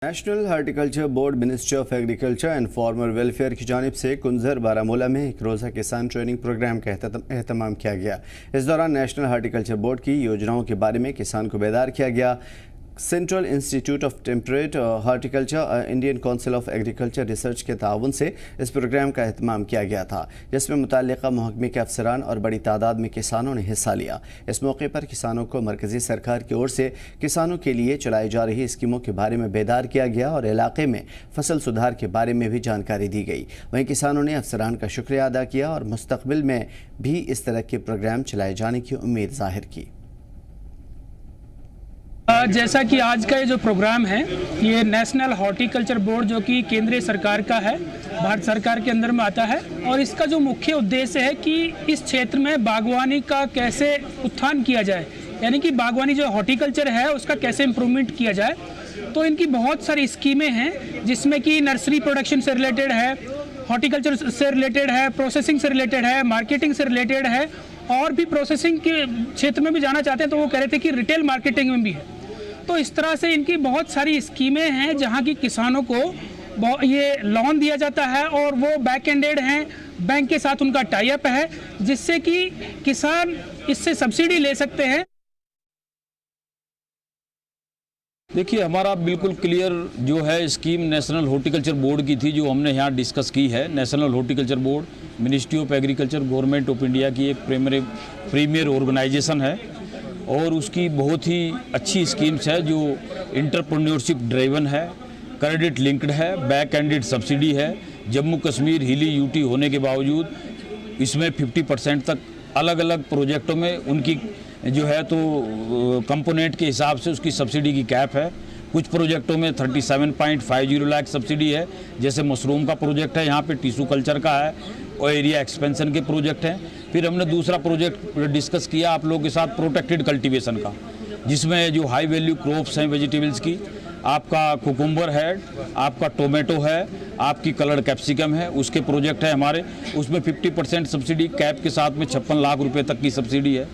National horticulture board, ministry of agriculture and farmer welfare की जानिब से कुंजर बारामूला में एक रोज़ा किसान ट्रेनिंग प्रोग्राम का एहतमाम किया गया। इस दौरान नेशनल हार्टिकल्चर बोर्ड की योजनाओं के बारे में किसान को बेदार किया गया। Central institute of temperate horticulture, Indian council of agriculture research के ताउन से इस प्रोग्राम का एहतमाम किया गया था, जिसमें मुतल्लिका महकमे के अफसरान और बड़ी तादाद में किसानों ने हिस्सा लिया। इस मौके पर किसानों को मरकजी सरकार की ओर से किसानों के लिए चलाई जा रही स्कीमों के बारे में बेदार किया गया और इलाके में फसल सुधार के बारे में भी जानकारी दी गई। वहीं किसानों ने अफसरान का शुक्रिया अदा किया और मुस्तकबिल में भी इस तरह के प्रोग्राम चलाए जाने की उम्मीद जाहिर की। जैसा कि आज का ये जो प्रोग्राम है, ये नेशनल हॉर्टिकल्चर बोर्ड जो कि केंद्रीय सरकार का है, भारत सरकार के अंदर में आता है, और इसका जो मुख्य उद्देश्य है कि इस क्षेत्र में बागवानी का कैसे उत्थान किया जाए, यानी कि बागवानी जो हॉर्टिकल्चर है उसका कैसे इम्प्रूवमेंट किया जाए। तो इनकी बहुत सारी स्कीमें हैं, जिसमें कि नर्सरी प्रोडक्शन से रिलेटेड है, हॉर्टिकल्चर से रिलेटेड है, प्रोसेसिंग से रिलेटेड है, मार्केटिंग से रिलेटेड है, और भी प्रोसेसिंग के क्षेत्र में भी जाना चाहते हैं तो वो कह रहे थे कि रिटेल मार्केटिंग में भी है। तो इस तरह से इनकी बहुत सारी स्कीमें हैं जहां की किसानों को ये लोन दिया जाता है और वो बैक एंडेड हैं, बैंक के साथ उनका टाई अप है, जिससे कि किसान इससे सब्सिडी ले सकते हैं। देखिए, हमारा बिल्कुल क्लियर जो है स्कीम नेशनल हॉर्टिकल्चर बोर्ड की थी, जो हमने यहाँ डिस्कस की है। National horticulture board ministry of agriculture, government of India की एक प्रीमियर ऑर्गेनाइजेशन है और उसकी बहुत ही अच्छी स्कीम्स है जो इंटरप्रेन्योरशिप ड्राइवन है, क्रेडिट लिंक्ड है, बैक एंडेड सब्सिडी है। जम्मू कश्मीर हिली यूटी होने के बावजूद इसमें 50% तक अलग अलग प्रोजेक्टों में उनकी जो है तो कंपोनेंट के हिसाब से उसकी सब्सिडी की कैप है। कुछ प्रोजेक्टों में 37.50 लाख सब्सिडी है, जैसे मशरूम का प्रोजेक्ट है, यहाँ पे टिश्यू कल्चर का है और एरिया एक्सपेंशन के प्रोजेक्ट हैं। फिर हमने दूसरा प्रोजेक्ट डिस्कस किया आप लोगों के साथ प्रोटेक्टेड कल्टीवेशन का, जिसमें जो हाई वैल्यू क्रॉप्स हैं वेजिटेबल्स की, आपका कुकुम्बर है, आपका टोमेटो है, आपकी कलर्ड कैप्सिकम है, उसके प्रोजेक्ट है हमारे। उसमें 50% सब्सिडी कैप के साथ में 56 लाख रुपए तक की सब्सिडी है।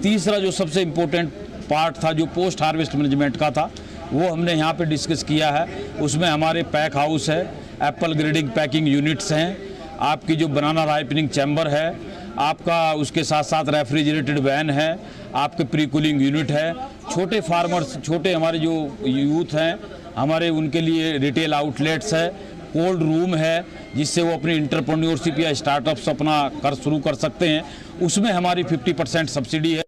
तीसरा जो सबसे इम्पोर्टेंट पार्ट था जो पोस्ट हार्वेस्ट मैनेजमेंट का था, वो हमने यहाँ पे डिस्कस किया है। उसमें हमारे पैक हाउस है, एप्पल ग्रेडिंग पैकिंग यूनिट्स हैं, आपकी जो बनाना राइपनिंग चैम्बर है, आपका उसके साथ साथ रेफ्रिजरेटेड वैन है, आपके प्री कूलिंग यूनिट है। छोटे फार्मर्स, छोटे हमारे जो यूथ हैं हमारे, उनके लिए रिटेल आउटलेट्स है, कोल्ड रूम है, जिससे वो अपनी इंटरप्रेन्योरशिप या स्टार्टअप्स अपना शुरू कर सकते हैं। उसमें हमारी 50% सब्सिडी है।